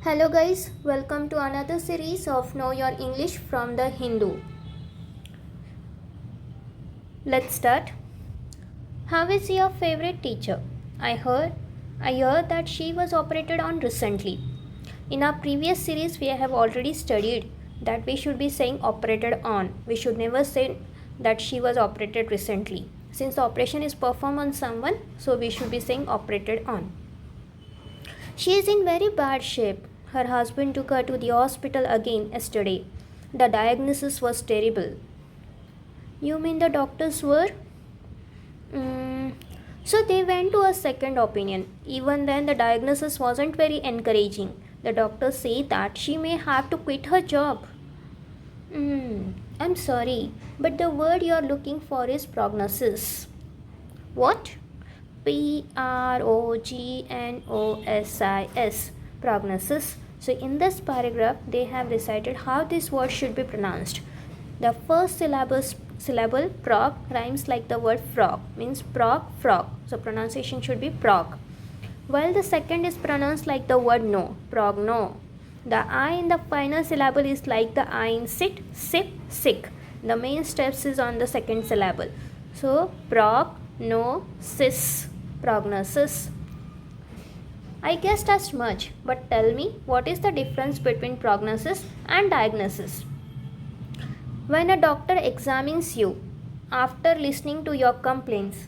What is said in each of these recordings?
Hello guys, welcome to another series of Know Your English from the Hindu. Let's start. How is your favorite teacher? I heard that she was operated on recently. In our previous series we have already studied that we should be saying operated on. We should never say that she was operated recently. Since the operation is performed on someone, so we should be saying operated on. She is in very bad shape. Her husband took her to the hospital again yesterday. The diagnosis was terrible. You mean the doctors were? Mm, so they went to a second opinion. Even then, the diagnosis wasn't very encouraging. The doctors say that she may have to quit her job. I'm sorry, but the word you're looking for is prognosis. What? Prognosis. Prognosis. So in this paragraph, they have recited how this word should be pronounced. The first syllable prog rhymes like the word frog, means frog. So pronunciation should be prog. While the second is pronounced like the word no, progno. The I in the final syllable is like the I in sit, sip, sick. The main stress is on the second syllable. So prognosis. I guessed as much, but tell me, what is the difference between prognosis and diagnosis? When a doctor examines you after listening to your complaints,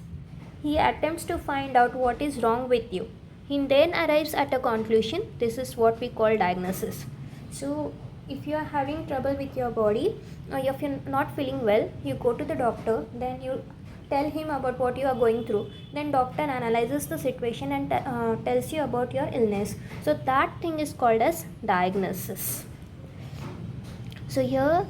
he attempts to find out what is wrong with you. He then arrives at a conclusion. This is what we call diagnosis. So, if you are having trouble with your body, or if you're not feeling well, you go to the doctor, then you tell him about what you are going through. Then doctor analyzes the situation and tells you about your illness. So that thing is called as diagnosis. So here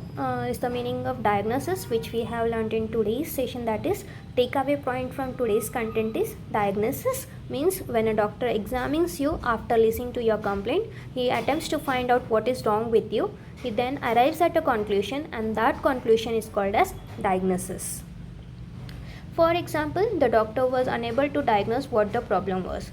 is the meaning of diagnosis, which we have learned in today's session. That is, takeaway point from today's content is diagnosis means when a doctor examines you after listening to your complaint, he attempts to find out what is wrong with you. He then arrives at a conclusion, and that conclusion is called as diagnosis. For example, the doctor was unable to diagnose what the problem was.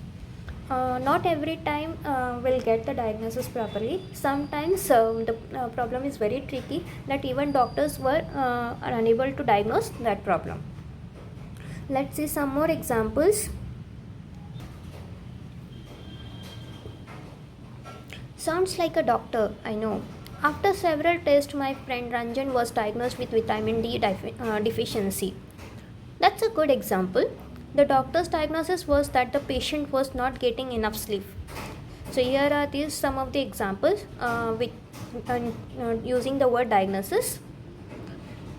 Not every time we'll get the diagnosis properly. Sometimes the problem is very tricky that even doctors are unable to diagnose that problem. Let's see some more examples. Sounds like a doctor, I know. After several tests, my friend Ranjan was diagnosed with vitamin D deficiency. That's a good example. The doctor's diagnosis was that the patient was not getting enough sleep. So here are these some of the examples with using the word diagnosis.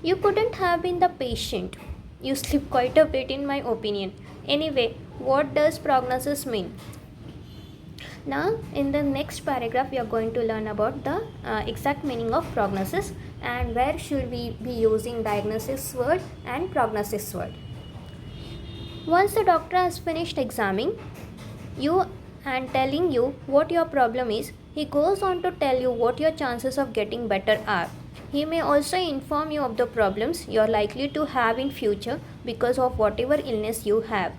You couldn't have been the patient. You sleep quite a bit in my opinion. Anyway, what does prognosis mean? Now in the next paragraph we are going to learn about the exact meaning of prognosis and where should we be using diagnosis word and prognosis word. Once the doctor has finished examining you and telling you what your problem is, he goes on to tell you what your chances of getting better are. He may also inform you of the problems you are likely to have in future because of whatever illness you have.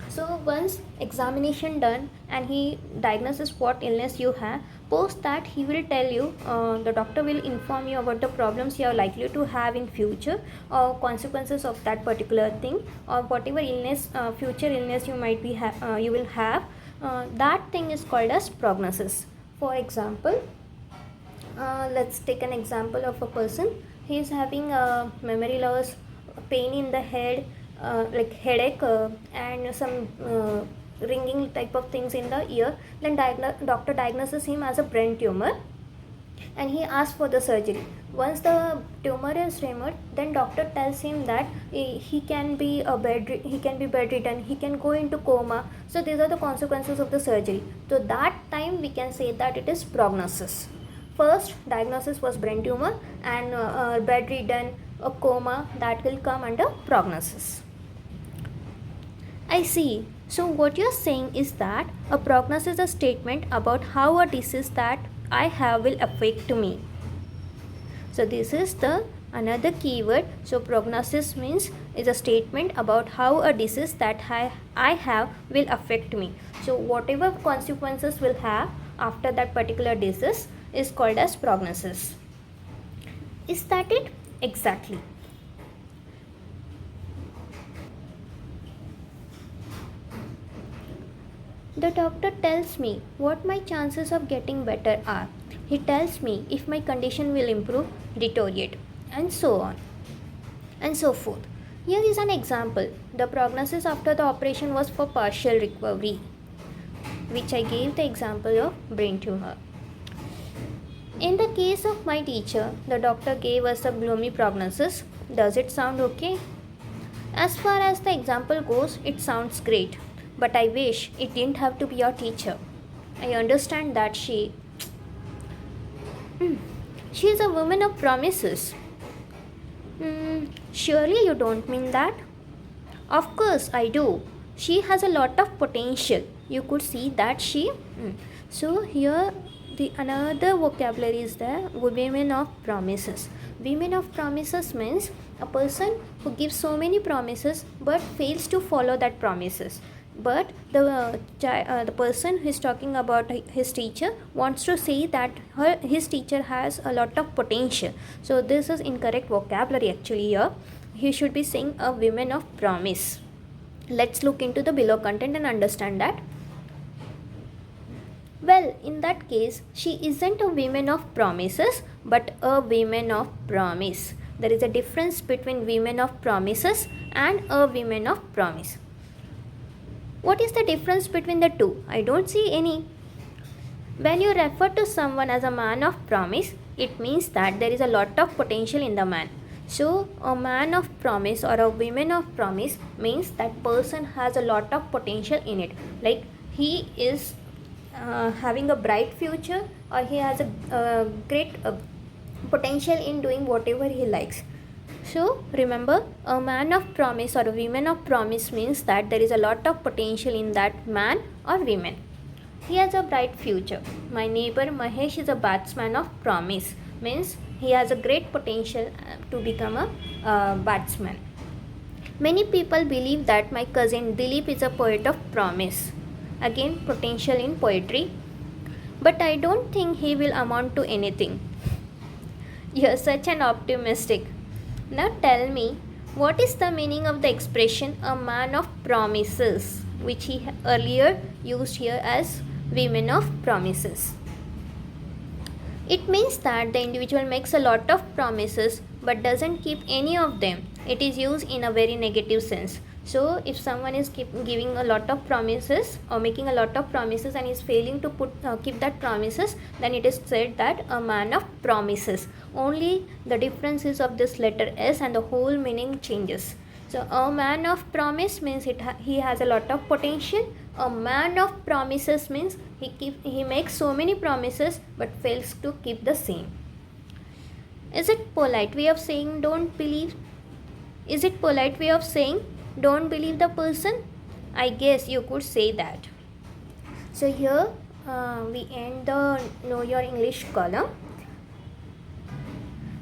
So once examination done and he diagnoses what illness you have, post that he will tell you, the doctor will inform you about the problems you are likely to have in future or consequences of that particular thing or whatever illness, future illness you might be you will have. That thing is called as prognosis. For example, let's take an example of a person. He is having a memory loss, pain in the head, like headache and some ringing type of things in the ear. Then doctor diagnoses him as a brain tumor and he asks for the surgery. Once the tumor is removed, then doctor tells him that he can be bedridden, he can go into coma. So these are the consequences of the surgery. So that time we can say that it is prognosis. First diagnosis was brain tumor and bedridden, a coma, that will come under prognosis. I see. So what you're saying is that a prognosis is a statement about how a disease that I have will affect me. So this is the another keyword. So prognosis means is a statement about how a disease that I have will affect me. So whatever consequences will have after that particular disease is called as prognosis. Is that it? Exactly. The doctor tells me what my chances of getting better are. He tells me if my condition will improve, deteriorate, and so on and so forth. Here is an example. The prognosis after the operation was for partial recovery, which I gave the example of brain tumor. In the case of my teacher, the doctor gave us a gloomy prognosis. Does it sound okay? As far as the example goes, it sounds great, but I wish it didn't have to be your teacher. I understand that she is a woman of promises. Surely you don't mean that? Of course I do. She has a lot of potential. You could see that she. So here the another vocabulary is there, women of promises. Women of promises means a person who gives so many promises but fails to follow that promises. But the person who is talking about his teacher wants to say that his teacher has a lot of potential. So this is incorrect vocabulary actually here. He should be saying a woman of promise. Let's look into the below content and understand that. Well, in that case, she isn't a woman of promises but a woman of promise. There is a difference between women of promises and a woman of promise. What is the difference between the two? I don't see any. When you refer to someone as a man of promise, it means that there is a lot of potential in the man. So, a man of promise or a woman of promise means that person has a lot of potential in it. Like he is having a bright future, or he has a great potential in doing whatever he likes. So remember, a man of promise or a woman of promise means that there is a lot of potential in that man or woman. He has a bright future. My neighbor Mahesh is a batsman of promise, means he has a great potential to become a batsman. Many people believe that my cousin Dilip is a poet of promise. Again, potential in poetry. But I don't think he will amount to anything. You're such an optimistic. Now tell me, what is the meaning of the expression a man of promises, which he earlier used here as women of promises? It means that the individual makes a lot of promises but doesn't keep any of them. It is used in a very negative sense. So if someone is giving a lot of promises or making a lot of promises and is failing to keep that promises, then it is said that a man of promises. Only the difference is of this letter S and the whole meaning changes. So a man of promise means he has a lot of potential. A man of promises means he makes so many promises but fails to keep the same. Is it polite way of saying don't believe? Is it polite way of saying don't believe the person? I guess you could say that. So here we end the Know Your English column.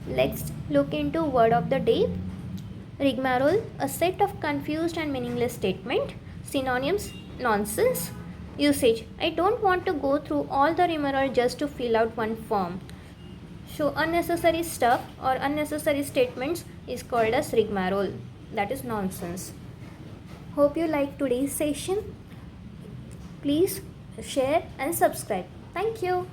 Let's look into word of the day. Rigmarole, a set of confused and meaningless statement. Synonyms, nonsense. Usage, I don't want to go through all the rigmarole just to fill out one form. So unnecessary stuff or unnecessary statements is called as rigmarole. That is nonsense. Hope you liked today's session. Please share and subscribe. Thank you.